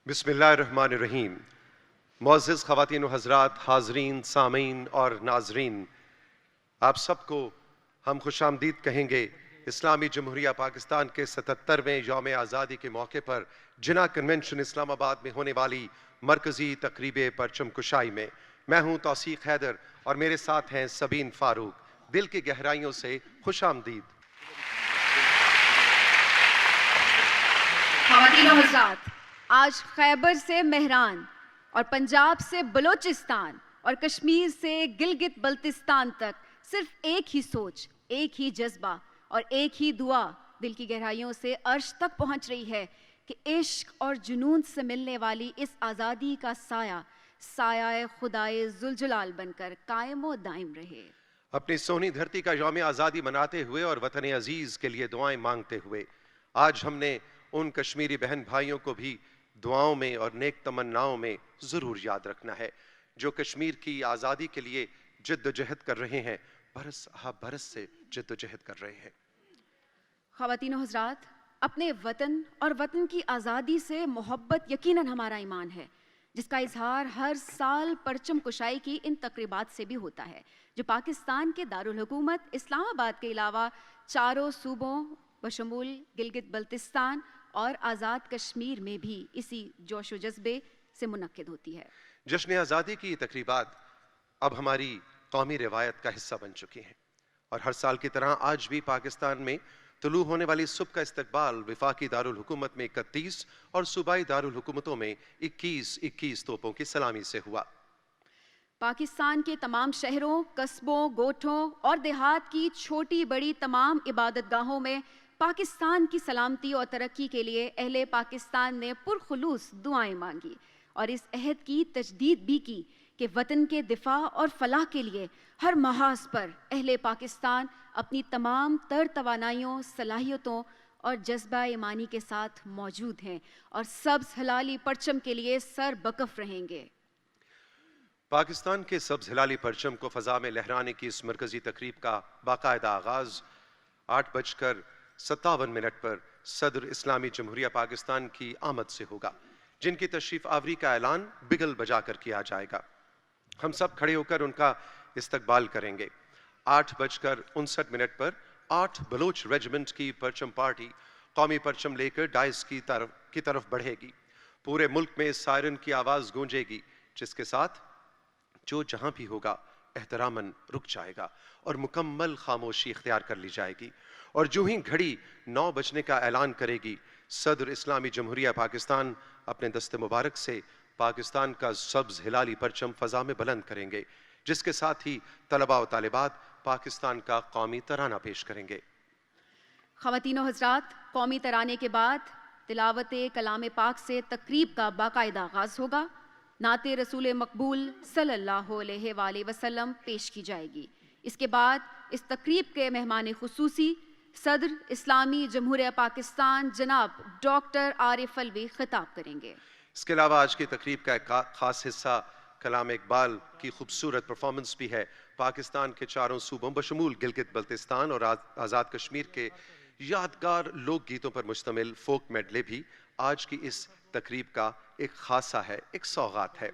बिस्मिल्लाहिर्रहमानिर्रहीम। मुअज़्ज़िज़ ख़वातीन व हज़रात, हाज़रीन, सामीन और नाज़रीन, आप सबको हम खुशामदीद कहेंगे इस्लामी जमहूरिया पाकिस्तान के 77वें यौम आज़ादी के मौके पर जिना कन्वेंशन इस्लामाबाद में होने वाली मरकज़ी तक़रीब परचम कुशाई में। मैं हूँ तौसीक़ हैदर और मेरे साथ हैं सबीन फ़ारूक। दिल की गहराइयों से खुशामदीद। ख़वातीन व हज़रात, आज खैबर से मेहरान और पंजाब से बलोचिस्तान और कश्मीर से गिलगित बल्तिस्तान तक सिर्फ एक ही सोच, एक ही जज्बा और एक ही दुआ दिल की गहराइयों से अर्श तक पहुंच रही है कि इश्क और जुनून से मिलने वाली इस आज़ादी का साया साया खुदाए जुलजलाल बनकर कायम व दायम रहे। अपनी सोनी धरती का यौम आज़ादी मनाते हुए और वतन अजीज़ के लिए दुआएं मांगते हुए आज हमने उन कश्मीरी बहन भाइयों को भी दुआओं में और नेक तमन्नाओं में ज़रूर याद रखना है जो कश्मीर की आज़ादी के लिए जिद्दोजहद कर रहे हैं, बरस हा बरस से जिद्दोजहद कर रहे हैं। ख़वातीन हज़रात, अपने वतन और वतन की आज़ादी से मोहब्बत यकीनन हमारा ईमान है, जिसका इजहार हर साल परचम कुशाई की इन तकरीबात से भी होता है, जो पाकिस्तान के दारुल हुकूमत इस्लामाबाद के अलावा चारों सूबों बशमूल गिलगित बल्तिस्तान और आज़ाद कश्मीर में भी इसी जोश व जज्बे से मुनक्किद होती है। जश्न आज़ादी की तकरीबात अब हमारी कौमी रिवायत का हिस्सा बन चुकी हैं और हर साल की तरह आज भी पाकिस्तान में तुलू होने वाली सुबह का इस्तकबाल विफाकी दारुल हुकूमत में 31 और सूबाई दारुल हुकूमतों में 21-21 तोपों की सलामी से हुआ। पाकिस्तान के तमाम शहरों, कस्बों, गोठों और देहात की छोटी बड़ी तमाम इबादतगाहों में पाकिस्तान की सलामती और तरक्की के लिए अहले पाकिस्तान ने पुरखुलूस दुआएं मांगी और इस अहद की तजदीद भी की कि वतन के दिफा और फलाह के लिए हर महाज पर अहले पाकिस्तान अपनी तमाम तर तवानाइयों, सलाहियतों और जज्बा ईमानी के साथ मौजूद हैं और सब्ज़ हलाली परचम के लिए सर बकफ रहेंगे। पाकिस्तान के सब्ज़ हिलाली परचम को फ़ज़ा में लहराने की इस मरकज़ी तकरीब का बाकायदा आगाज़ 8:57 पर सदर इस्लामी जमहूरिया पाकिस्तान की आमद से होगा, जिनकी तशरीफ़ आवरी का ऐलान बिगल बजाकर किया जाएगा। हम सब खड़े होकर उनका इस्तकबाल करेंगे। 8:59 पर 8 बलोच रेजिमेंट की परचम पार्टी कौमी परचम लेकर डाइस की तरफ बढ़ेगी। पूरे मुल्क में सायरन की आवाज़ गूंजेगी, जिसके साथ जो जहां भी होगा एहतरामन रुक जाएगा और मुकम्मल खामोशी इख्तियार कर ली जाएगी और जो ही घड़ी 9 बजने का ऐलान करेगी, सदर इस्लामी जमहूरिया पाकिस्तान अपने दस्ते मुबारक से पाकिस्तान का सब्ज़ हिलाली परचम फ़ज़ा में बुलंद करेंगे, जिसके साथ ही तलबा व तालिबात पाकिस्तान का कौमी तराना पेश करेंगे। ख़वातीनो हज़रात, कौमी तराने के बाद तिलावत कलाम पाक से तकरीब का बाकायदा आगाज़ होगा। नाते रसूल मकबूल सल्लल्लाहु अलैहि वसल्लम पेश की जाएगी। इसके बाद इस तकरीब के मेहमान खुसूसी सदर इस्लामी जमहूरिया पाकिस्तान जनाब डॉक्टर आरिफ अलवी खिताब करेंगे। इसके अलावा आज की तकरीब का एक खास हिस्सा कलाम इकबाल की खूबसूरत परफॉर्मेंस भी है। पाकिस्तान के चारों सूबों बशमूल गिलगित बल्तिस्तान और आज़ाद कश्मीर के यादगार लोक गीतों पर मुश्तमिल फोक मेडले भी आज की इस तकरीब का एक खासा है, एक सौगात है,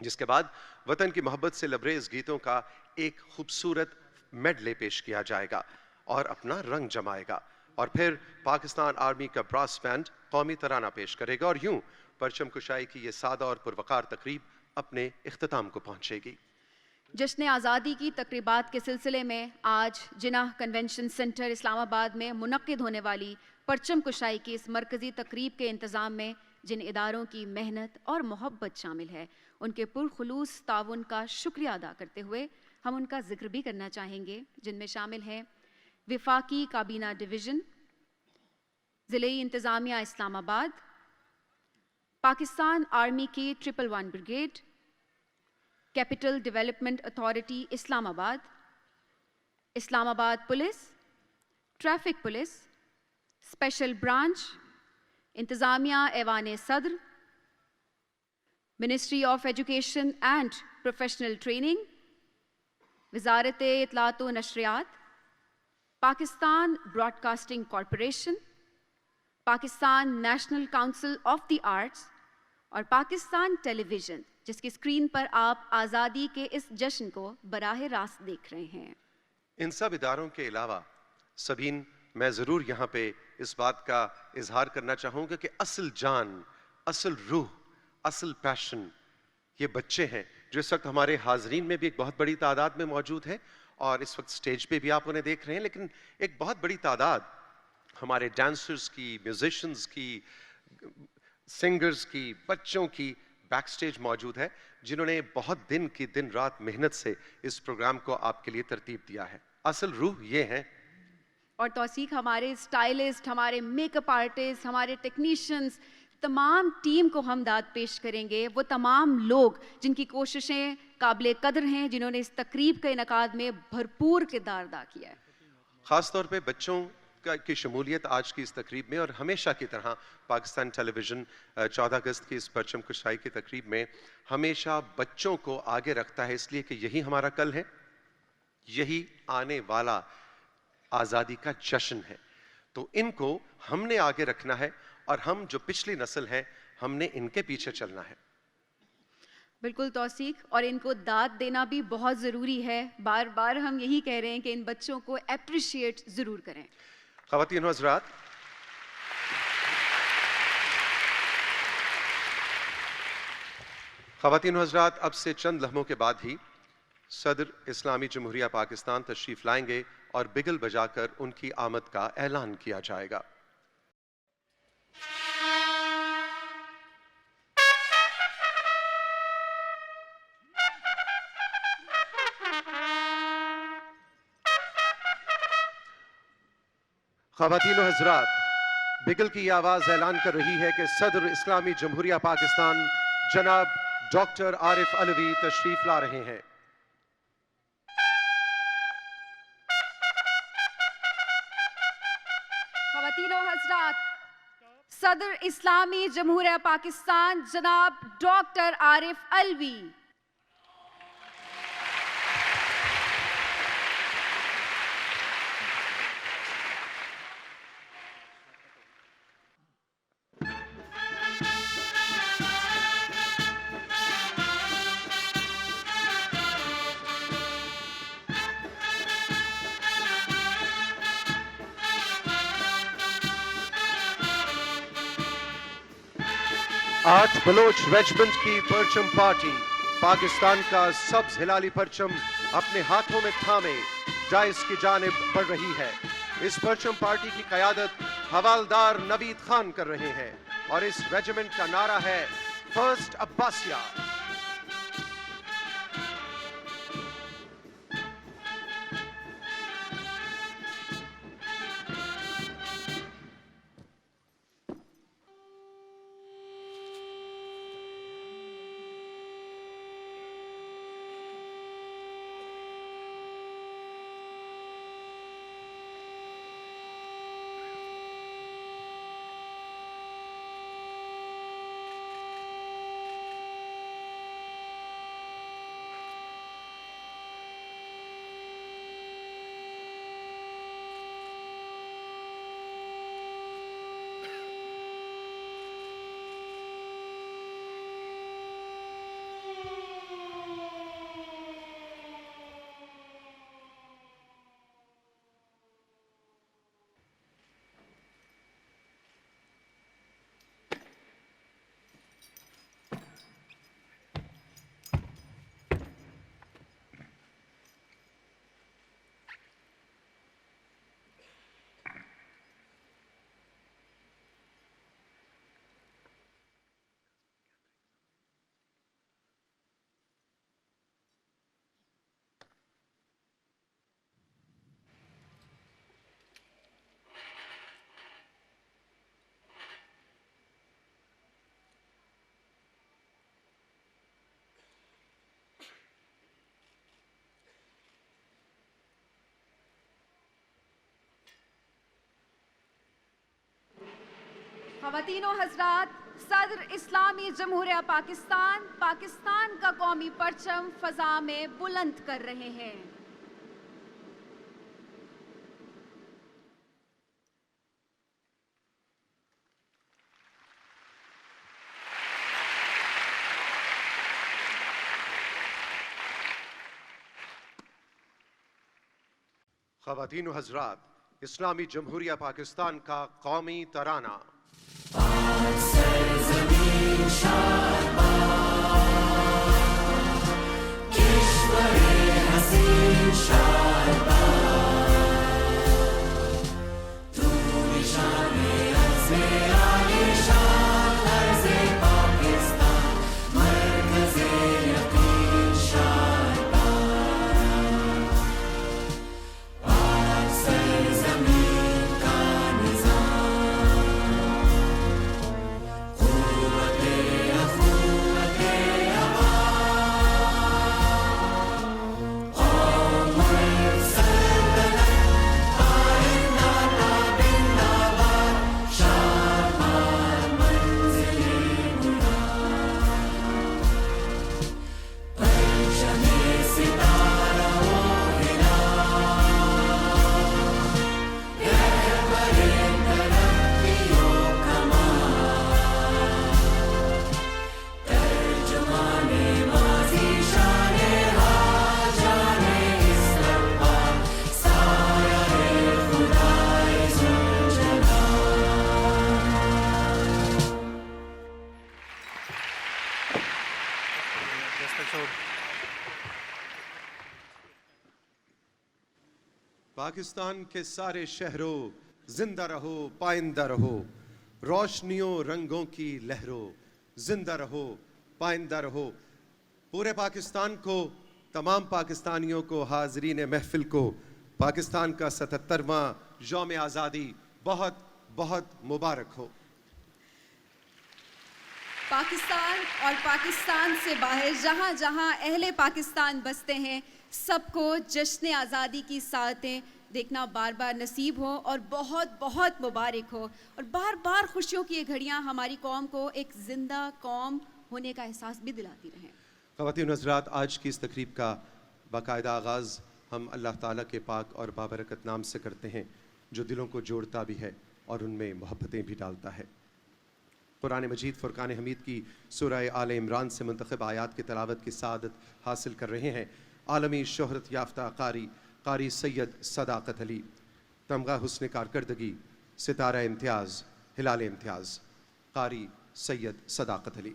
जिसके बाद वतन की मोहब्बत से लबरेज गीतों का एक खूबसूरत मेडले पेश किया जाएगा और अपना रंग जमाएगा और फिर पाकिस्तान आर्मी का ब्रास बैंड कौमी तराना पेश करेगा और यूं परचम कुशाई की ये सादा और पुरवकार तकरीब अपने इख्तिताम को पहुंचेगी। जश्न आज़ादी की तकरीबात के सिलसिले में आज जिना कन्वेंशन सेंटर इस्लामाबाद में मुनक्किद होने वाली परचम कुशाई की इस मरकज़ी तकरीब के इंतज़ाम में जिन इदारों की मेहनत और मोहब्बत शामिल है, उनके पुरखुलूस ताउन का शुक्रिया अदा करते हुए हम उनका जिक्र भी करना चाहेंगे, जिनमें शामिल हैं विफाकी काबीना डिवीज़न, ज़िले इंतज़ामिया इस्लामाबाद, पाकिस्तान आर्मी की 111 brigade, capital development authority Islamabad, Islamabad police, traffic police, special branch, इंतज़ामिया ऐवान सदर, ministry of education and professional training, वज़ारत इत्तलात व नशरियात, Pakistan broadcasting corporation, Pakistan national council of the arts, और पाकिस्तान टेलीविज़न, जिसकी स्क्रीन पर आप आज़ादी के इस जश्न को बराह रास्त देख रहे हैं। इन सब इदारों के अलावा सबीन, मैं ज़रूर यहाँ पे इस बात का इजहार करना चाहूँगा कि असल जान, असल रूह, असल पैशन ये बच्चे हैं जो इस वक्त हमारे हाजरीन में भी एक बहुत बड़ी तादाद में मौजूद है और इस वक्त स्टेज पे भी आप उन्हें देख रहे हैं, लेकिन एक बहुत बड़ी तादाद हमारे डांसर्स की, म्यूजिशियंस की, सिंगर्स की, बच्चों की बैक स्टेज मौजूद है जिन्होंने बहुत दिन की दिन रात मेहनत से इस प्रोग्राम को आपके लिए तरतीब दिया है। असल रूह ये है। और तौसीक, हमारे स्टाइलिस्ट, हमारे मेकअप आर्टिस्ट, हमारे टेक्नीशियंस, तमाम टीम को हम दाद पेश करेंगे। वो तमाम लोग जिनकी कोशिशें काबिल कदर हैं, जिन्होंने इस तकरीब के इनकाद में भरपूर किरदार अदा किया है। ख़ास तौर पे बच्चों की शमूलियत आज की इस तकरीब में, और हमेशा की तरह पाकिस्तान टेलीविज़न 14 अगस्त की इस परचम कुशाई की तकरीब में हमेशा बच्चों को आगे रखता है, इसलिए कि यही हमारा कल है, यही आने वाला आज़ादी का जश्न है। तो इनको हमने आगे रखना है और हम जो पिछली नस्ल है हमने इनके पीछे चलना है। बिल्कुल तौसीक, और इनको दाद देना भी बहुत ज़रूरी है। बार बार हम यही कह रहे हैं कि इन बच्चों को अप्रिशिएट ज़रूर करें। ख़वातीन व हज़रात, ख़वातीन व हज़रात, अब से चंद लम्हों के बाद ही सदर इस्लामी जमहूरिया पाकिस्तान तशरीफ़ लाएंगे और बिगल बजाकर उनकी आमद का ऐलान किया जाएगा। ख़वातीन व हज़रात, बिगल की आवाज़ ऐलान कर रही है कि सदर इस्लामी जमहूरिया पाकिस्तान जनाब डॉक्टर आरिफ अलवी तशरीफ़ ला रहे हैं। ख़वातीन व हज़रात, सदर इस्लामी जमहूरिया पाकिस्तान जनाब डॉक्टर आरिफ अलवी। आठ बलोच रेजिमेंट की परचम पार्टी पाकिस्तान का सब्ज हिलाली परचम अपने हाथों में थामे डाइस की जानिब बढ़ रही है। इस परचम पार्टी की क़यादत हवालदार नवीद खान कर रहे हैं और इस रेजिमेंट का नारा है फर्स्ट अब्बासिया। ख़वातीन व हज़रात, सदर इस्लामी जमहूरिया पाकिस्तान पाकिस्तान का कौमी परचम फ़ज़ा में बुलंद कर रहे हैं। ख़वातीन व हज़रात, इस्लामी जमहूरिया पाकिस्तान का कौमी तराना। पाकिस्तान के सारे शहरों, जिंदा रहो, पाइंदा रहो, रोशनियों रंगों की लहरों, जिंदा रहो, पाइंदा रहो। पूरे पाकिस्तान को, तमाम पाकिस्तानियों को, हाजरीन महफिल को पाकिस्तान का 77वां यौम आज़ादी बहुत बहुत मुबारक हो। पाकिस्तान और पाकिस्तान से बाहर जहाँ जहाँ अहले पाकिस्तान बसते हैं, सबको जश्न आज़ादी की सातें देखना बार बार नसीब हो और बहुत बहुत मुबारक हो। और बार बार खुशियों की ये घड़ियाँ हमारी कौम को एक ज़िंदा कौम होने का एहसास भी दिलाती रहें। ख़वातीन हज़रात, आज की इस तकरीब का बाकायदा आगाज़ हम अल्लाह ताला के पाक और बाबरकत नाम से करते हैं, जो दिलों को जोड़ता भी है और उनमें मोहब्बतें भी डालता है। कुरान मजीद फ़ुरक़ान हमीद की सूरह आले इमरान से मुंतखब आयात की तिलावत की सादत हासिल कर रहे हैं आलमी शोहरत याफ्ता कारी सैयद सदाकत अली, तमगा हुस्न कारकर्दगी, सितारा इम्तियाज़, हिलाल इम्तियाज़, कारी सैयद सदाकत अली।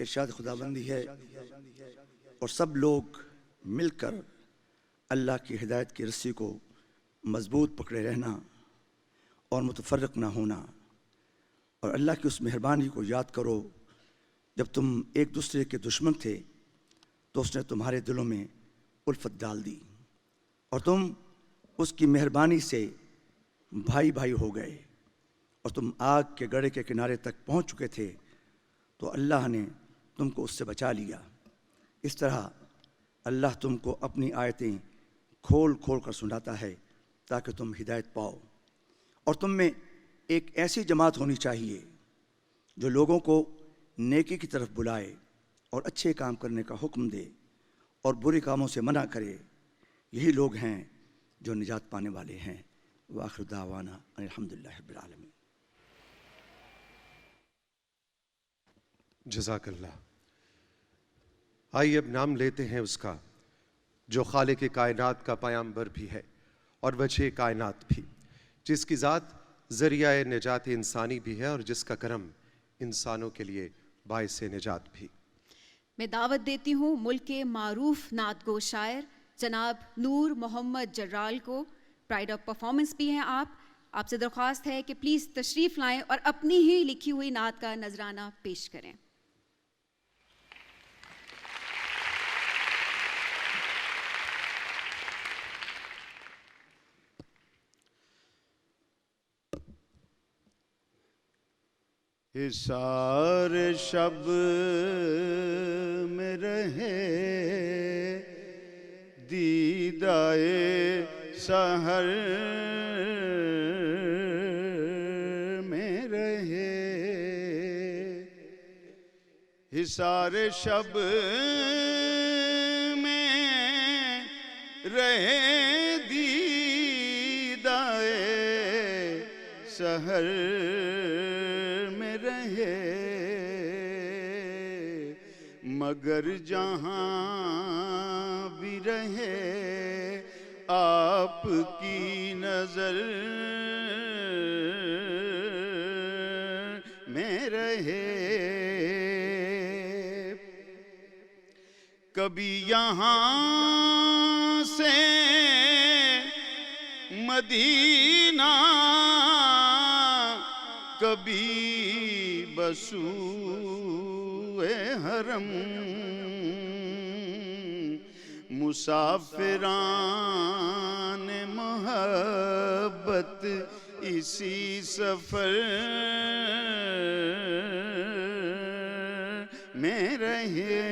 इरशाद खुदाबंदी है और सब लोग मिलकर अल्लाह की हिदायत की रस्सी को मजबूत पकड़े रहना और मुतफर्रिक ना होना और अल्लाह की उस मेहरबानी को याद करो जब तुम एक दूसरे के दुश्मन थे तो उसने तुम्हारे दिलों में उल्फत डाल दी और तुम उसकी मेहरबानी से भाई भाई हो गए और तुम आग के गड़े के किनारे तक पहुंच चुके थे तो अल्लाह ने तुमको उससे बचा लिया। इस तरह अल्लाह तुमको अपनी आयतें खोल खोल कर सुनाता है ताकि तुम हिदायत पाओ। और तुम में एक ऐसी जमात होनी चाहिए जो लोगों को नेकी की तरफ बुलाए और अच्छे काम करने का हुक्म दे और बुरे कामों से मना करे। यही लोग हैं जो निजात पाने वाले हैं। वाखिर दावाना अल्हम्दुलिल्लाहि रब्बिल आलमीन। जज़ाकल्लाह। आइए अब नाम लेते हैं उसका जो खालिक कायनात का पैगंबर भी है और वजह कायनात भी, जिसकी ज़ात ज़रिया निजात इंसानी भी है और जिसका करम इंसानों के लिए बाइस निजात भी। मैं दावत देती हूँ मुल्क के मारूफ नात गो शायर जनाब नूर मोहम्मद जर्राल को। प्राइड ऑफ परफॉर्मेंस भी हैं आप। आपसे दरख्वास्त है कि प्लीज़ तशरीफ़ लाएं और अपनी ही लिखी हुई नात का नजराना पेश करें। हिसार शब में रहे दीदाए सहर में रहे। हिसार शब में रहे दीदाए सहर मगर जहाँ भी रहे आपकी नजर में रहे। कभी यहाँ से मदीना कभी बसूए हरम मुसाफिरान मोहब्बत इसी सफर में रहे।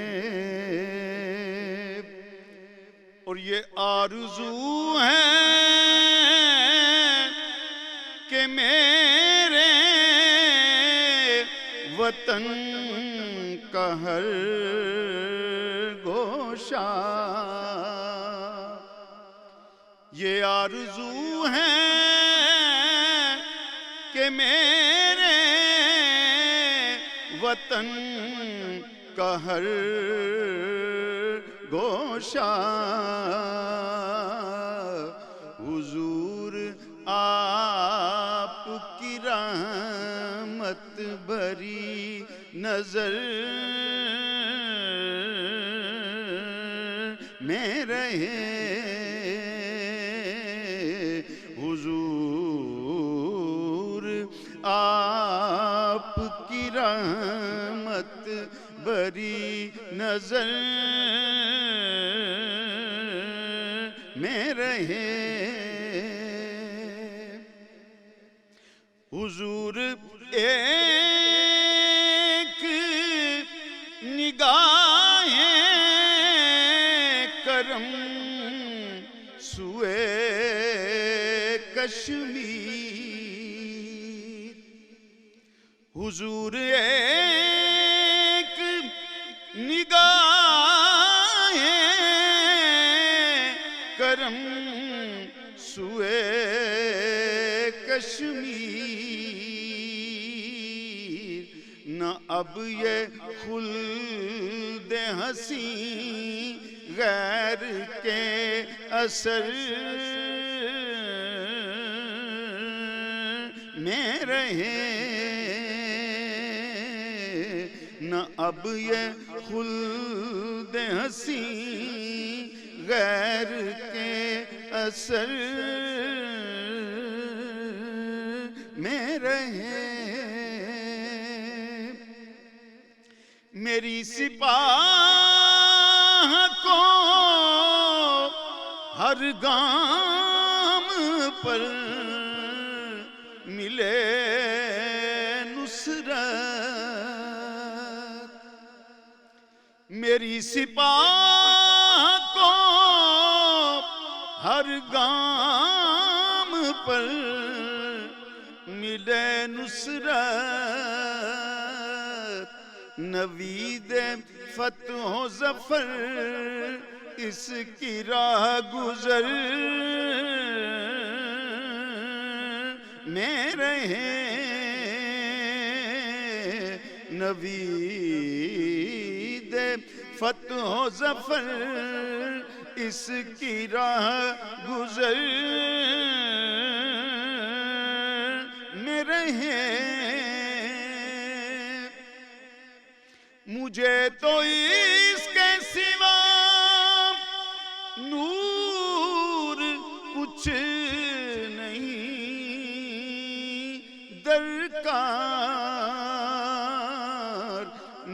और ये आरज़ू है कि मेरे वतन का हर गोशा, ये आरज़ू है कि मेरे वतन का हर गोशा हुजूर आपकी रहमत भरी नजर में रहे। हुजूर आपकी रहमत भरी नजर में रहे। हुजूर एक निगाहे करम सुए कश्मीर, हुजूर एक निगाहे करम सुए कश्मीर, न अब ये खुल्द हंसी गैर के असर में रहे, न अब ये खुल्द हंसी गैर के असर में रहे। मेरी सिपाह को हर गाम पर मिले नुसरत, मेरी सिपाह को हर गाम पर मिले नुसरत, नवीद फतह ज़फ़र इसकी राह गुज़र में रहे, नवीद फतह ज़फ़र इसकी राह गुज़र में रहे। मुझे तो इसके सिवा नूर कुछ नहीं दरकार,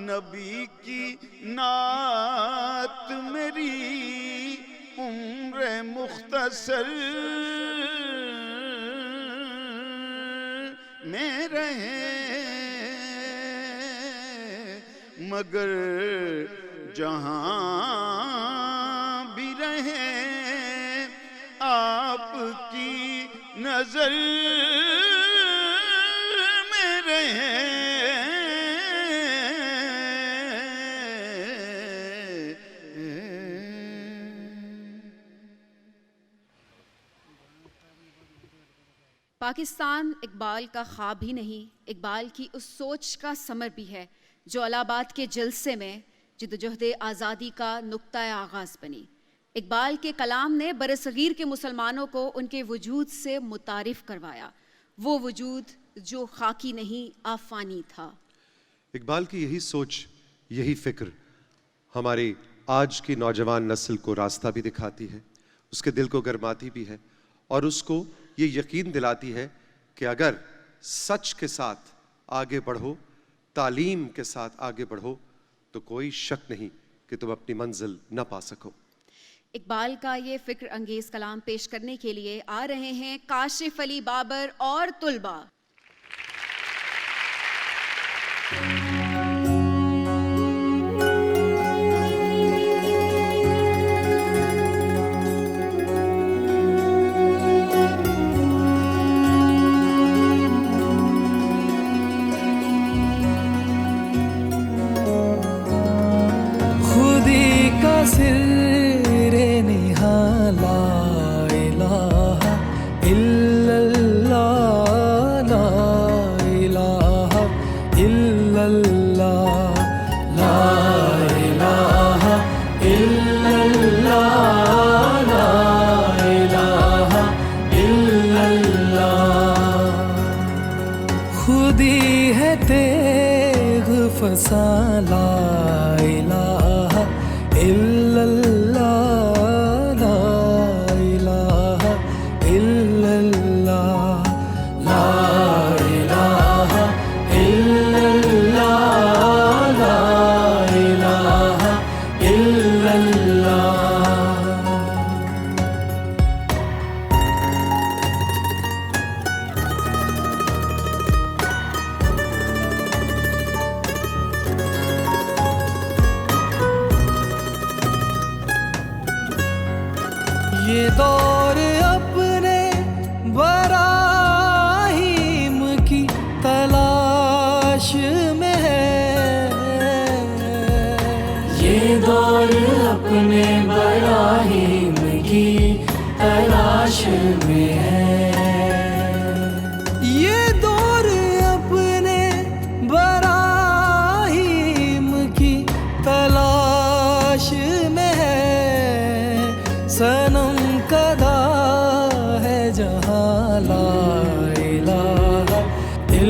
नबी की नात मेरी उम्र मुख्तसर में रहे, मगर जहां भी रहे आपकी नजर में रहे। पाकिस्तान इकबाल का ख्वाब ही नहीं, इकबाल की उस सोच का समर भी है जो इलाहाबाद के जलसे में जिद्दोजहद आज़ादी का नुक्ता आगाज़ बनी। इकबाल के कलाम ने बरसगीर के मुसलमानों को उनके वजूद से मुतारिफ करवाया, वो वजूद जो खाकी नहीं आफानी था। इकबाल की यही सोच, यही फिक्र हमारे आज की नौजवान नस्ल को रास्ता भी दिखाती है, उसके दिल को गरमाती भी है और उसको ये यकीन दिलाती है कि अगर सच के साथ आगे बढ़ो, तालीम के साथ आगे बढ़ो, तो कोई शक नहीं कि तुम अपनी मंजिल न पा सको। इकबाल का ये फिक्र अंगेज कलाम पेश करने के लिए आ रहे हैं काशिफ अली बाबर और तुलबा।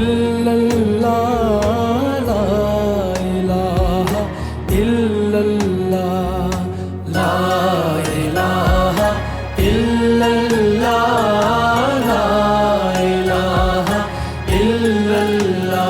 इल्लल्लाह ला इलाहा इल्लल्लाह ला इलाहा इल्लल्लाह ला इलाहा इल्लल्लाह।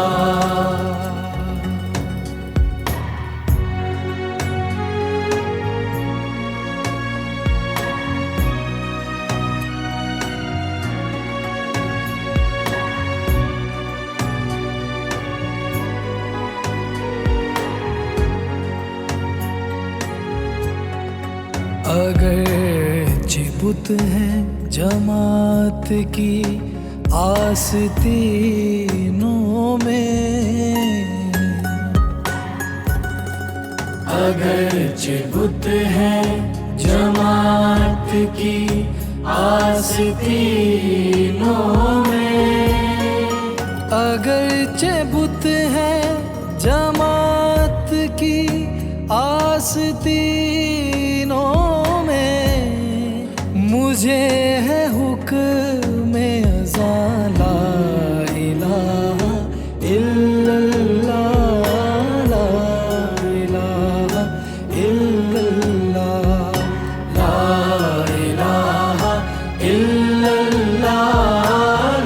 अगरचे बुत हैं जमात की आस्तीनों में, अगरचे बुत हैं जमात की आस्तीनों में, अगरचे बुत हैं जमात की आस्तीनों में, मुझे है हुक्म अज़ा ला इलाहा इल्लल्लाह ला इलाहा इल्लल्लाह ला इलाहा इल्लल्लाह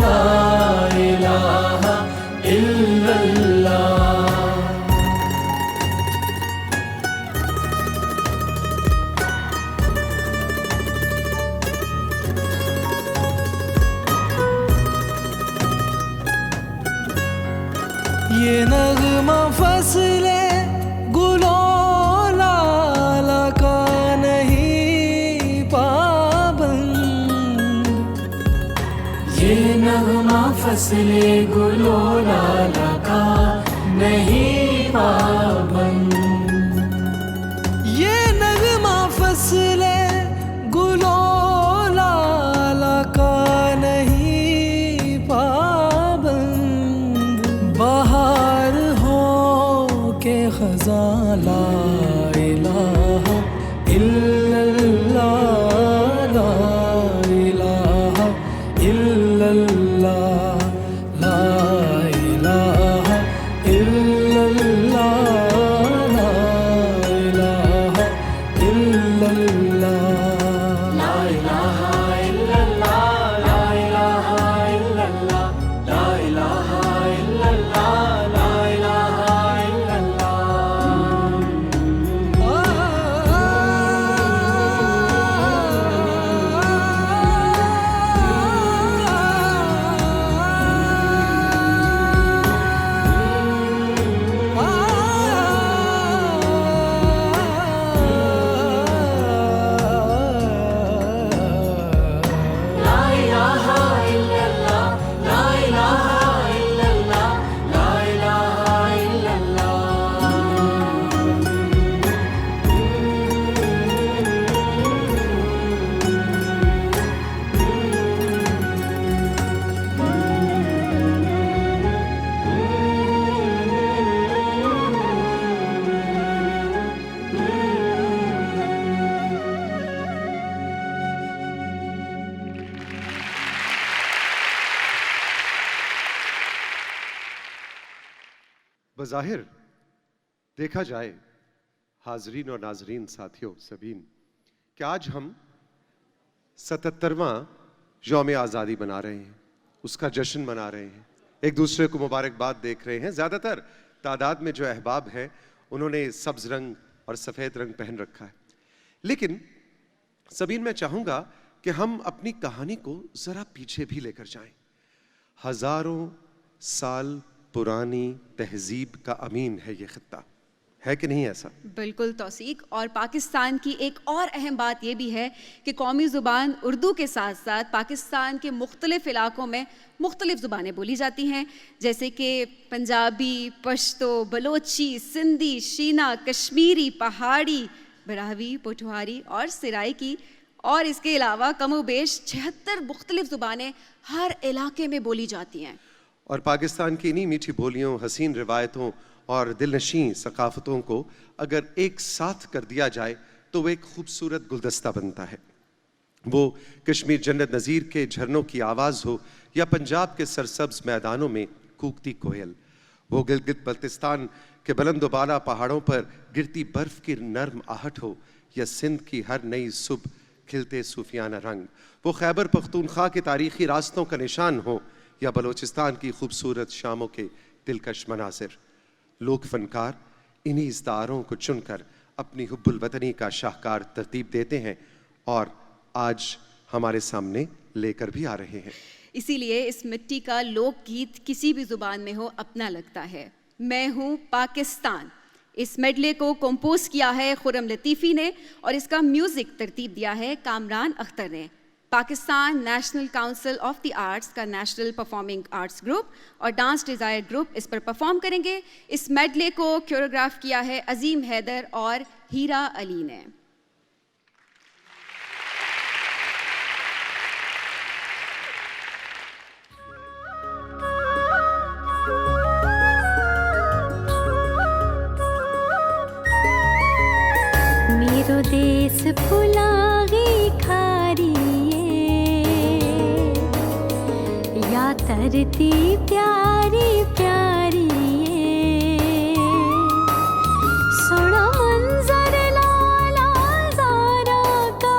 ला इलाहा इल्लल्लाह। ये नगमा फसले गुलो लाला का नहीं पाबंद, ये नगमा फसले गुलो लाला का नहीं पाबंद, ये नगमा फसले गुलो लाला का नहीं पाबंद, बहार हो के खज़ा ला इलाहा इल्लल्लाह ला इलाहा इल्लल्लाह ला इलाहा इल्लल्लाह ला इलाहा इल्लल्लाह ला इलाहा इल्लल्लाह ला इलाहा इल्लल्लाह ला इलाहा इल्लल्लाह ला इलाहा बज़ाहिर देखा जाए हाजरीन और नाजरीन साथियों सभीन कि आज हम 77वां यौम आज़ादी मना रहे हैं, उसका जश्न मना रहे हैं, एक दूसरे को मुबारकबाद देख रहे हैं। ज़्यादातर तादाद में जो अहबाब हैं उन्होंने सब्ज़ रंग और सफ़ेद रंग पहन रखा है, लेकिन सबीन मैं चाहूँगा कि हम अपनी कहानी को ज़रा पीछे भी लेकर जाएं। हज़ारों साल पुरानी तहजीब का अमीन है ये खित्ता, है कि नहीं ऐसा? बिल्कुल तौसीक। और पाकिस्तान की एक और अहम बात ये भी है कि कौमी ज़ुबान उर्दू के साथ साथ पाकिस्तान के मुख्तलिफ़ इलाकों में मुख्तलिफ़ ज़ुबानें बोली जाती हैं, जैसे कि पंजाबी, पश्तो, बलोची, सिंधी, शीना, कश्मीरी, पहाड़ी, बरावी, पोठवारी और सिराइकी। और इसके अलावा कमोबेश 76 मुख्तलिफ़ ज़ुबानें हर इलाके में बोली जाती हैं। और पाकिस्तान की इन्हीं मीठी बोलियों, हसीन रिवायतों और दिलनशीं सकाफ़तों को अगर एक साथ कर दिया जाए तो वो एक खूबसूरत गुलदस्ता बनता है। वो कश्मीर जन्नत नज़ीर के झरनों की आवाज़ हो या पंजाब के सरसब्ज़ मैदानों में कूकती कोयल, वो गिलगित बल्तिस्तान के बुलंद-ओ-बाला पहाड़ों पर गिरती बर्फ की नर्म आहट हो, या सिंध की हर नई सुबह खिलते सूफियाना रंग, वो खैबर पख्तूनख्वा के तारीखी रास्तों का निशान हो, या बलोचिस्तान की खूबसूरत शामों के दिलकश मनासिर। लोक फनकार इन्हीं इस्तारों को चुनकर अपनी हुब्बुल वतनी का शाहकार तरतीब देते हैं और आज हमारे सामने लेकर भी आ रहे हैं। इसीलिए इस मिट्टी का लोकगीत किसी भी जुबान में हो अपना लगता है। मैं हूँ पाकिस्तान। इस मेडले को कंपोज किया है खुर्रम लतीफ़ी ने और इसका म्यूजिक तरतीब दिया है कामरान अख्तर ने। Pakistan national council of the arts का नेशनल परफॉर्मिंग आर्ट्स ग्रुप और डांस डिज़ायर ग्रुप इस पर परफॉर्म करेंगे। इस मेडले को कोरियोग्राफ किया है अजीम हैदर और हीरा अली ने। मेरो देश फुलागी खारिए या तरती प्यारी प्यारी सोना मंजर लाला ज़ारा का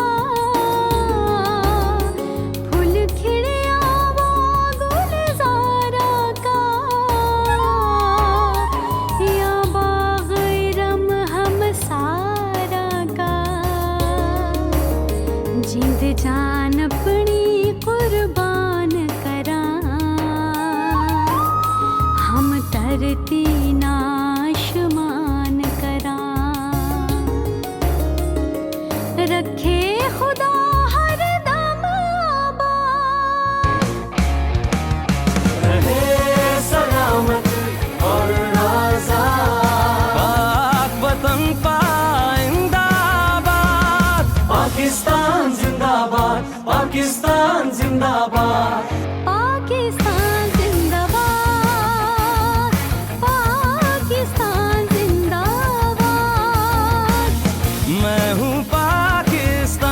फूल खिड़े आवा गुलज़ारा का या बाग़ रम हम सारा का जिंद जान अपनी कुर्बान करा हम तरती नाशमान करा रखे खुदा हर दम आबाद रहे सलामत और आज़ाद पाक वतन पाइंदाबाद। पाकिस्तान जिंदाबाद, पाकिस्तान जिंदाबाद। पाकिस्तान जिंदाबाद, पाकिस्तान जिंदाबाद। मैं हूँ पाकिस्तान।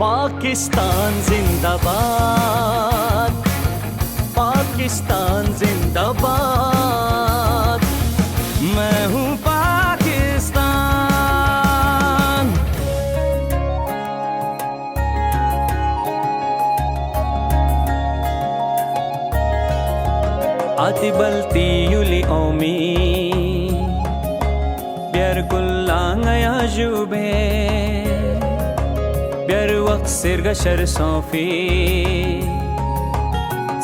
पाकिस्तान जिंदाबाद पाकिस्तान जिंदाबाद मैं हूँ पाकिस्तान आती बलती युली ओमी बियर कुल्लांगया जुबे बियर वक्सिर गशर सोफी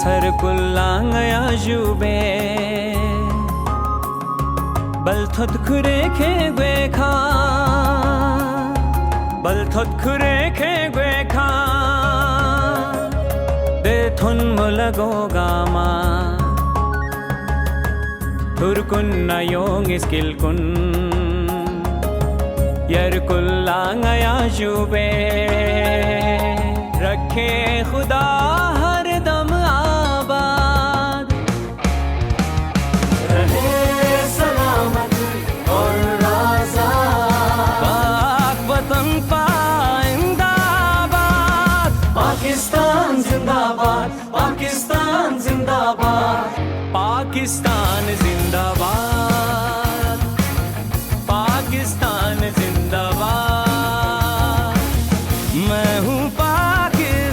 सर कुल्लांगया जुबे बल थोत खुरे खे गे खा बल थोत खुरे खे गे खा दे थुन मुलगो गामा तुरकुन नयोंग स्किल कुन यर कुल्लांगया जुबे रखे खुदा हर दम आबाद रहे सलामत और आज़ाद पाक वतन पाइंदाबाद पाकिस्तान जिंदाबाद पाकिस्तान जिंदाबाद पाकिस्तान जिंदाबाद पाकिस्तान जिंदाबाद मैं हूँ पाकिस्तान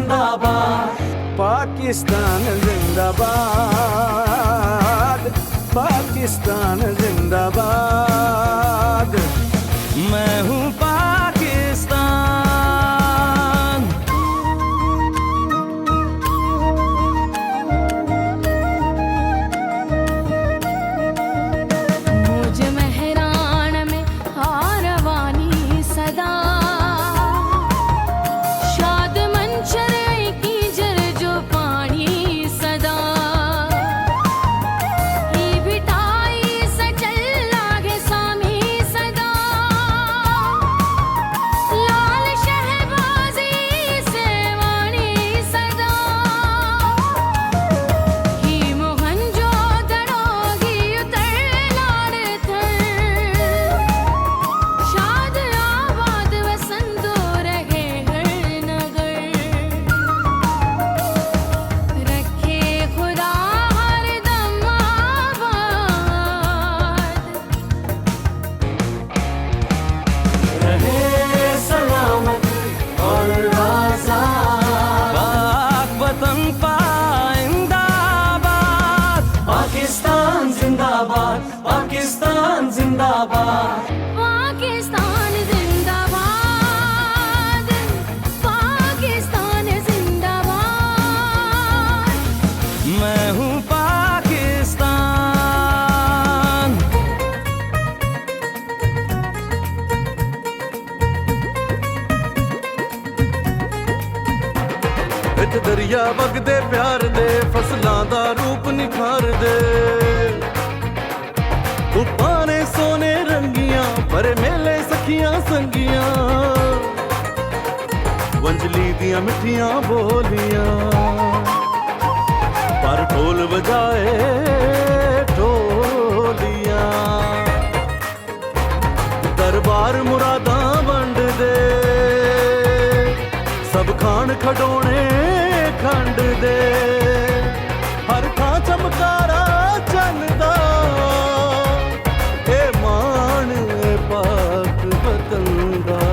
जिंदाबाद पाकिस्तान जिंदाबाद पाकिस्तान जिंदाबाद मैं हूँ पाकिस्तान मुझ मेहरान में हारवानी सदा शाद मंचर की जर जो पानी सदा ही बिठाई सचल लागे सामी सदा लाल शहबाजी से वाणी सदा ही मोहन जो दरोगी उतर लाड़ थर शाद आबाद वसंतो रहे हर नगर रखे खुदा हर दम आबाद रहे सलामत और आजाद पाक वतन पाइंदाबाद पाकिस्तान जिंदाबाद पाकिस्तान जिंदाबाद पाकिस्तान जिंदाबाद पाकिस्तान जिंदाबाद मैं हूँ पाकिस्तान विच दरिया वगदे प्यार दे फसलां दा रूप निखार दे उपाने सोने रंगियां पर मेले सखियां संगियां वंजली दियां मिठियां बोलियां पर ढोल बजाए ढोलियां दरबार मुरादां वंड दे सब खान खडोने खंड दे हर थां चमकारा चलदा ए मान ए पाक वतन दा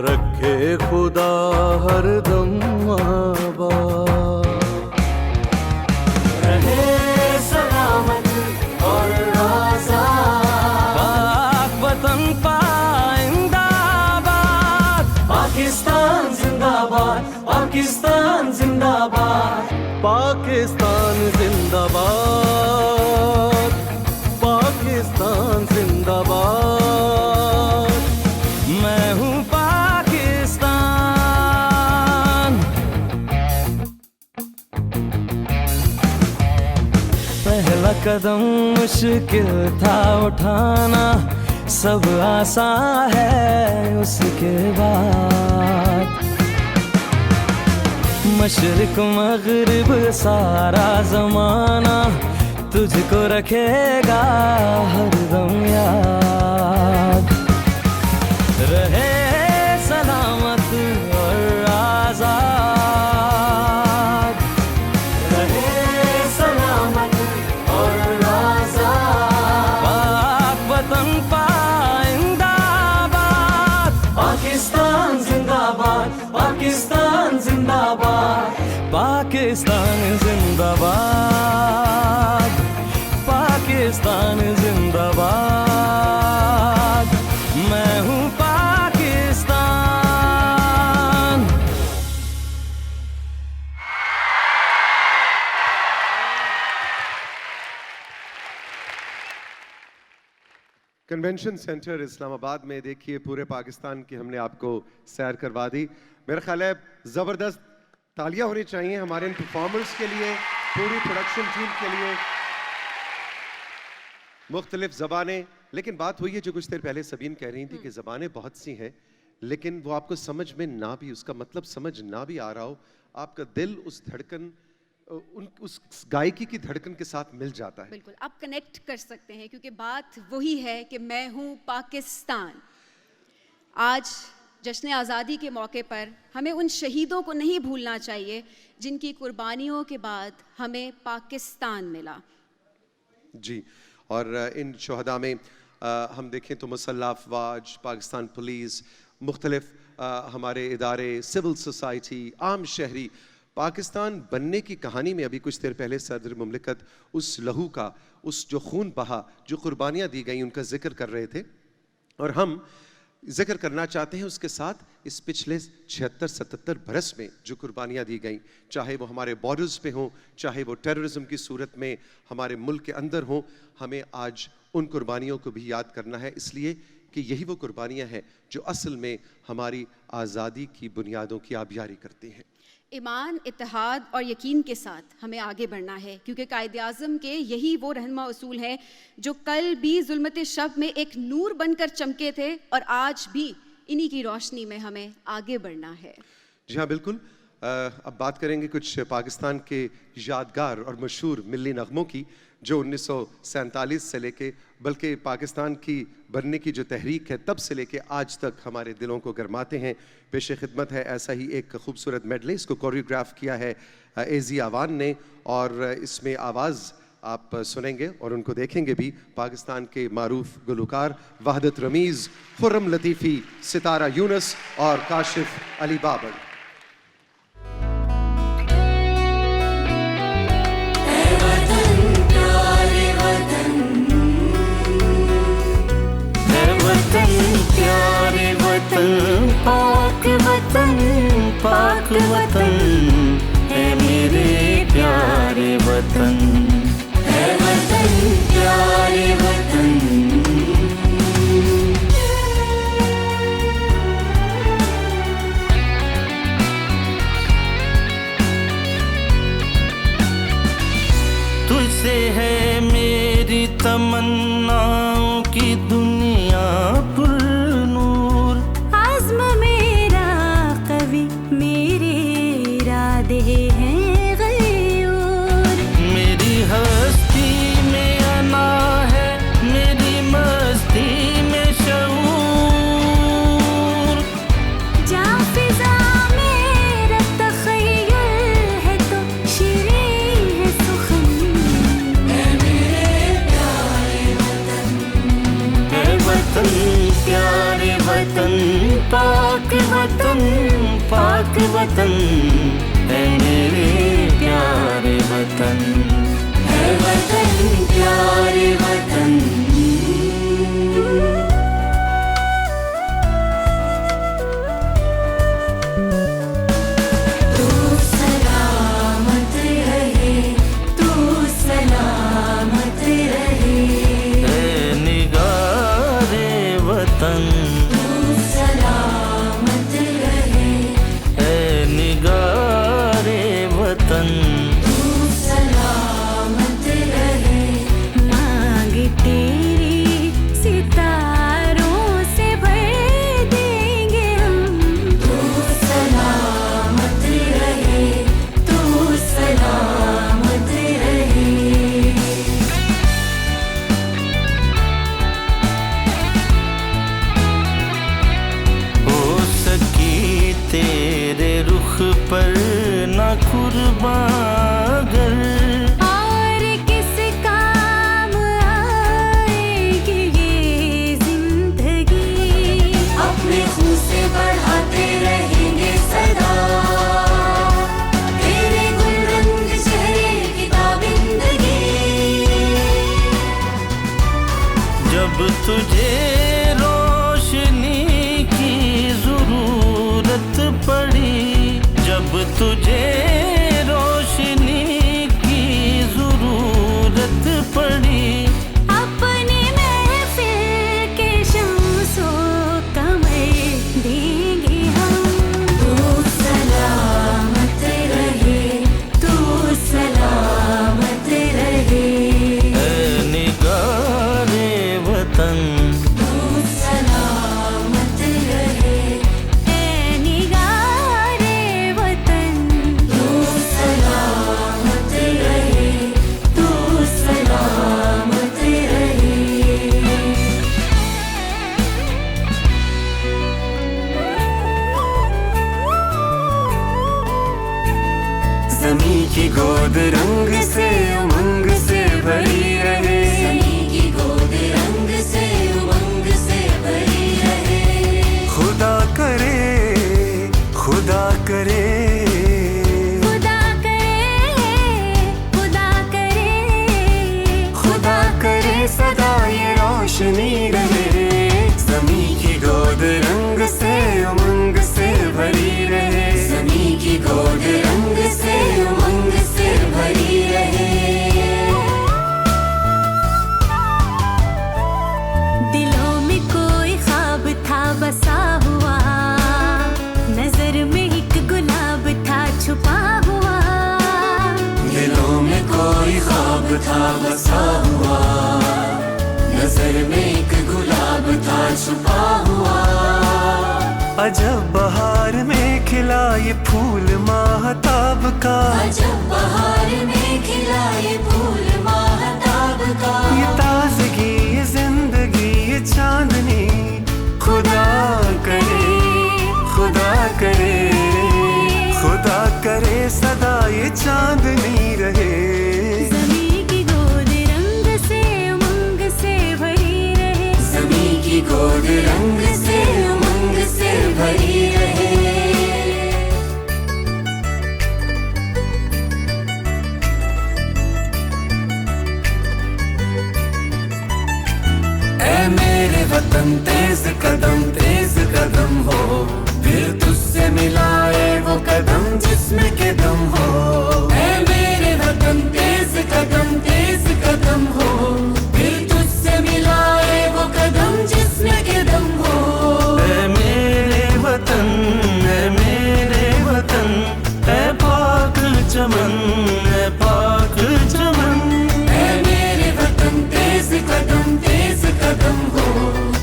रखे खुदा हर दम आबाद रहे सलामत और आजाद पाक वतन पाइंदाबाद पाकिस्तान जिंदाबाद पाकिस्तान जिंदाबाद पाकिस्तान जिंदाबाद पाकिस्तान जिंदाबाद मैं हूँ पाकिस्तान पहला कदम मुश्किल था उठाना सब आसान है उसके बाद मशरिक मगरिब सारा जमाना तुझको रखेगा हरदम याद रहे सलामत और आजाद रहे सलामत और आजाद पाक वतन पाइंदाबाद पाकिस्तान जिंदाबाद पाकिस्तान जिंदाबाद पाकिस्तान जिंदाबाद पाकिस्तान जिंदाबाद मैं हूँ पाकिस्तान कन्वेंशन सेंटर इस्लामाबाद में देखिए पूरे पाकिस्तान की हमने आपको सैर करवा दी। मेरा ख्याल है ज़बरदस्त तालियां होनी चाहिए हमारे इन परफॉर्मर्स के लिए, पूरी प्रोडक्शन टीम के लिए। मुख्तलिफ ज़बानें, लेकिन बात हुई है जो कुछ देर पहले सबीन कह रही थी कि ज़बानें बहुत सी हैं, लेकिन वो आपको समझ में ना भी, उसका मतलब समझ ना भी आ रहा हो, आपका दिल उस धड़कन उस गायकी की धड़कन के साथ मिल जाता है। बिल्कुल आप कनेक्ट कर सकते हैं क्योंकि बात वही है कि मैं हूँ पाकिस्तान। आज जश्न आज़ादी के मौके पर हमें उन शहीदों को नहीं भूलना चाहिए जिनकी कुर्बानियों के बाद हमें पाकिस्तान मिला। जी, और इन शहदा में हम देखें तो मुसल्लह अफवाज, पाकिस्तान पुलिस, मुख्तलिफ हमारे इदारे, सिविल सोसाइटी, आम शहरी पाकिस्तान बनने की कहानी में अभी कुछ देर पहले सदर मुमलिकत उस लहू का, उस जो खून बहा, जो कुर्बानियाँ दी गई, उनका जिक्र कर रहे थे। और हम जिक्र करना चाहते हैं उसके साथ इस पिछले 76-77 बरस में जो कुर्बानियाँ दी गई, चाहे वो हमारे बॉर्डर्स पे हों, चाहे वो टेररिज्म की सूरत में हमारे मुल्क के अंदर हों, हमें आज उन कुर्बानियों को भी याद करना है, इसलिए कि यही वो कुर्बानियाँ हैं जो असल में हमारी आज़ादी की बुनियादों की आबियारी करती हैं। ईमान, इत्तेहाद और यकीन के साथ हमें आगे बढ़ना है, क्योंकि कायदे आज़म के यही वो रहनुमा उसूल हैं जो कल भी ज़ुल्मत शब में एक नूर बनकर चमके थे और आज भी इन्हीं की रोशनी में हमें आगे बढ़ना है। जी हाँ, बिल्कुल। अब बात करेंगे कुछ पाकिस्तान के यादगार और मशहूर मिल्ली नगमों की, जो 1947 से लेके, बल्कि पाकिस्तान की बनने की जो तहरीक है तब से लेके आज तक हमारे दिलों को गरमाते हैं। पेश खिदमत है ऐसा ही एक खूबसूरत मेडले, इसको कोरियोग्राफ किया है एजी आवान ने, और इसमें आवाज़ आप सुनेंगे और उनको देखेंगे भी पाकिस्तान के मारूफ गुलकार वहदत रमीज़, खुर्रम लतीफ़ी, सितारा यूनुस और काशिफ अली बाबर। प्यारे वतन, पाक वतन, पाक वतन है मेरे प्यारे वतन, है वतन प्यारे वतन। तुझसे है मेरी तमन्नाओं की दुनिया पुरनूर, आज़्म मेरा कवि, मेरे इरादे हैं ग़यूर। मेरी हस्ती में अना है, मेरी मस्ती में शऊर, जहाँ फ़िज़ा मेरा तख़य्युल है तो शीरीं है सुख़न, है मेरे प्यारे वतन, है वतन प्यारे वतन, पाक वतन, पाक वतन है मेरे प्यारे वतन, है वतन प्यारे वतन। तू सलामत रहे, तू सलामत रहे, है निगारे वतन, सलामत रहे, है निगारे वतन, सलामत रहे। मांग तेरी सितारों से भर देंगे हम, तू सलामत रहे, तू सलामत रहे। हो सकी तेरे रुख पर न कुर्बागर, और किस काम आएगी ये जिंदगी, अपने खून से बढ़ाते रहेंगे सदा तेरे गुलरंग चेहरे की ताबिंदगी। जब तुझे रोशनी की जरूरत पड़ी, जब तुझे रोशनी की जरूरत पड़ी, अपनी महफिल के शम्सो कमर देंगे हम, तू सलामत रहे, तू सलामत रहे, है निगारे वतन, तू सलामत रहे, ए निगारे वतन, तू सलामत रहे, तू सलामत रहे। ज़मीं की गोद रंग से उमंग से भरी रहे, ज़मीं की गोद रंग से उमंग से भरी रहे, खुदा करे करे, खुदा करे, खुदा करे, खुदा करे सदा ये रोशनी रहे, ज़मीं की गोद रंग से उमंग से भरी रहे, ज़मीं की गोद रंग से उमंग से भरी रहे। दिलों में कोई ख्वाब था बसा हुआ, नजर में एक गुलाब था छुपा हुआ, दिलों में कोई ख्वाब था बसा हुआ, नजर में एक गुलाब था छुपा हुआ। अजब बहार में खिला ये फूल माहताब का, अजब बहार में खिला ये फूल माहताब का, ये ताजगी ये जिंदगी ये चांदनी, खुदा करे, खुदा करे, खुदा करे सदा ये चांदनी रहे, ज़मीं की गोद रंग से उमंग से भरी रहे, ज़मीं की गोद रंग से उमंग से भरी रहे। ऐ मेरे वतन तेज कदम हो, फिर तुझसे मिलाए वो कदम जिसमें के दम हो। ऐ मेरे वतन तेज कदम हो, फिर तुझसे मिलाए वो कदम जिसमें के दम हो। ऐ मेरे वतन, ऐ मेरे वतन, ऐ पाक चमन, ऐ पाक चमन। ऐ मेरे वतन तेज कदम हो,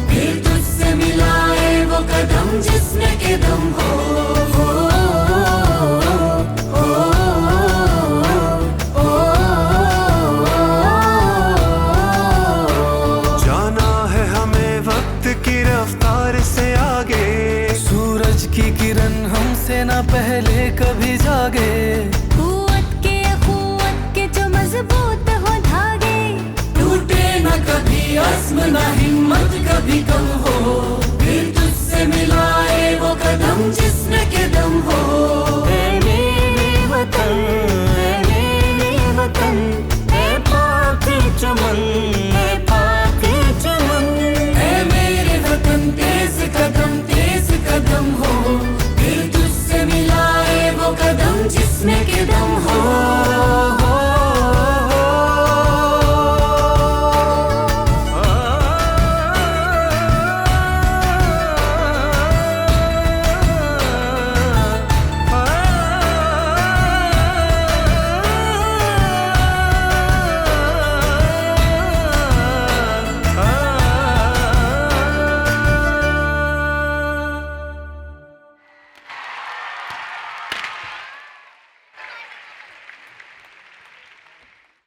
फिर तुझसे मिलाए वो कदम जिसमें के दम हो। जाना है हमें वक्त की रफ्तार से आगे, सूरज की किरण हमसे ना पहले कभी जागे। कुव्वत के जो मजबूत हो धागे, टूटे न कभी अज़्म न हिम्मत कभी कम हो, फिर तुझसे मिलाए वो कदम जिसमें के दम हो। ऐ मेरे वतन, ऐ मेरे वतन, ऐ पाक चमन, ऐ पाक चमन। ऐ मेरे वतन तेज कदम हो, फिर तुझसे मिलाए वो कदम जिसमें के दम हो।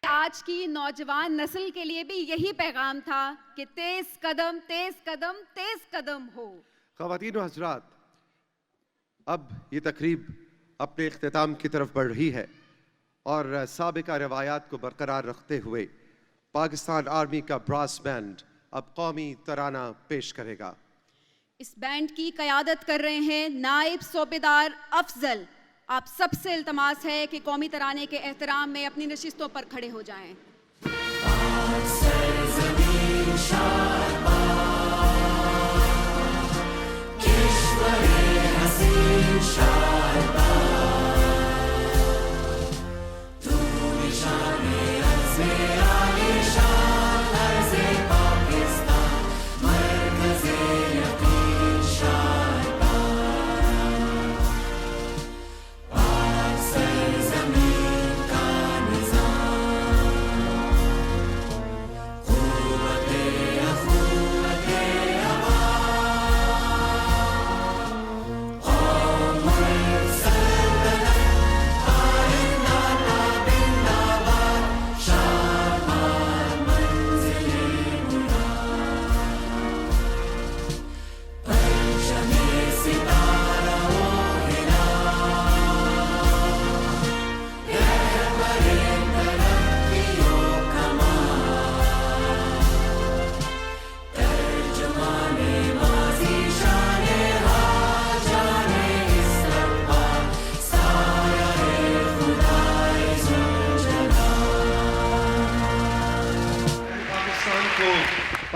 आज की नौजवान नस्ल के लिए भी यही पैगाम था कि तेज कदम तेज कदम तेज कदम हो। ख़वातीन व हज़रात, अब ये तकरीब अपने इख्तिताम की तरफ बढ़ रही है और साबिका रवायात को बरकरार रखते हुए पाकिस्तान आर्मी का ब्रास बैंड अब कौमी तराना पेश करेगा। इस बैंड की क़यादत कर रहे हैं नायब सूबेदार अफजल। आप सबसे इल्तमास है कि कौमी तराने के एहतराम में अपनी नशिस्तों पर खड़े हो जाएं।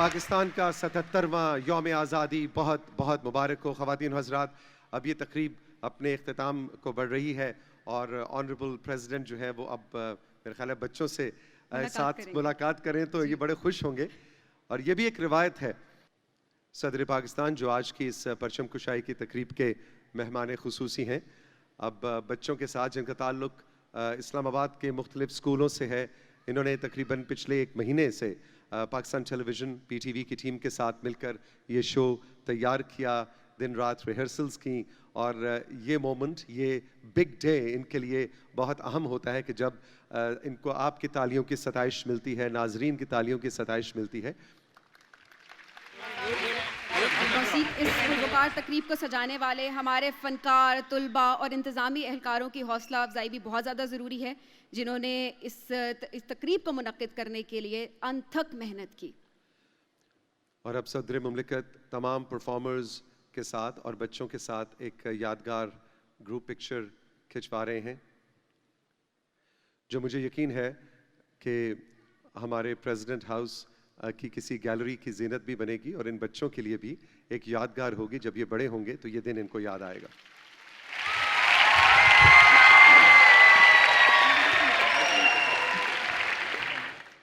पाकिस्तान का 77वां यौम आज़ादी बहुत बहुत मुबारक हो। ख़वातीन हज़रात, अब ये तकरीब अपने इख्तिताम को बढ़ रही है और ऑनरेबल प्रेसिडेंट जो है वो अब मेरे ख्याल है बच्चों से साथ मुलाकात करें तो ये बड़े खुश होंगे। और ये भी एक रिवायत है, सदर पाकिस्तान जो आज की इस परचम कुशाई की तकरीब के मेहमान खुसूसी हैं, अब बच्चों के साथ जिनका ताल्लुक़ इस्लामाबाद के मुख्तलिफ़ स्कूलों से है, इन्होंने तकरीबन पिछले 1 महीने से पाकिस्तान टेलीविज़न PTV की टीम के साथ मिलकर ये शो तैयार किया, दिन रात रिहर्सल्स की। और ये मोमेंट, ये बिग डे इनके लिए बहुत अहम होता है कि जब इनको आपकी तालियों की सताइश मिलती है, नाजरीन की तालियों की सताइश मिलती है। इस पुरवकार तकरीब को सजाने वाले हमारे फ़नकार, तुलबा और इंतज़ामी एहलकारों की हौसला अफजाई भी बहुत ज़्यादा ज़रूरी है, जिन्होंने इस तकरीब को मुनक्किद करने के लिए अनथक मेहनत की। और अब सदर मुमलिकत तमाम परफॉर्मर्स के साथ और बच्चों के साथ एक यादगार ग्रुप पिक्चर खिंचवा रहे हैं, जो मुझे यकीन है कि हमारे प्रेसिडेंट हाउस की किसी गैलरी की ज़ीनत भी बनेगी और इन बच्चों के लिए भी एक यादगार होगी। जब ये बड़े होंगे तो ये दिन इनको याद आएगा।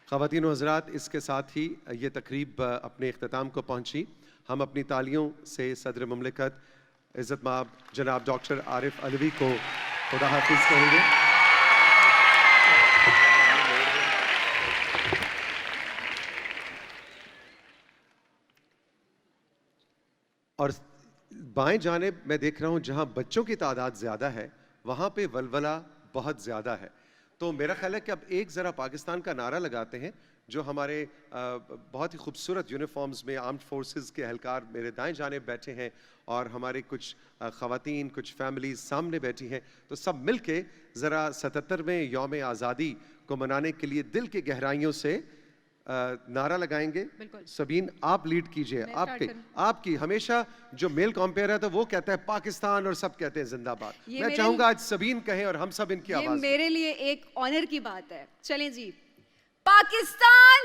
ख़वातीन व हज़रात, इसके साथ ही ये तकरीब अपने इख्तिताम को पहुंची। हम अपनी तालियों से सदर मुमलिकत इज़्ज़त माब जनाब डॉक्टर आरिफ अलवी को खुदा हाफिज़ कहेंगे। और बाएं जानिब मैं देख रहा हूं जहां बच्चों की तादाद ज़्यादा है, वहां पे वलवला बहुत ज़्यादा है। तो मेरा ख्याल है कि अब एक ज़रा पाकिस्तान का नारा लगाते हैं, जो हमारे बहुत ही खूबसूरत यूनिफॉर्म्स में आर्म्ड फोर्सेस के एहलकार मेरे दाएं जानिब बैठे हैं और हमारे कुछ ख़वातीन, कुछ फैमिलीज़ सामने बैठी हैं। तो सब मिल के ज़रा 77वें यौम आज़ादी को मनाने के लिए दिल की गहराइयों से नारा लगाएंगे। सबीन, आप लीड कीजिए। आपकी हमेशा जो मेल कॉम्पेयर है तो वो कहता है पाकिस्तान और सब कहते हैं जिंदाबाद। मैं चाहूंगा आज सबीन कहें और हम सब इनकी आवाज। मेरे लिए एक ऑनर की बात है। चलें जी, पाकिस्तान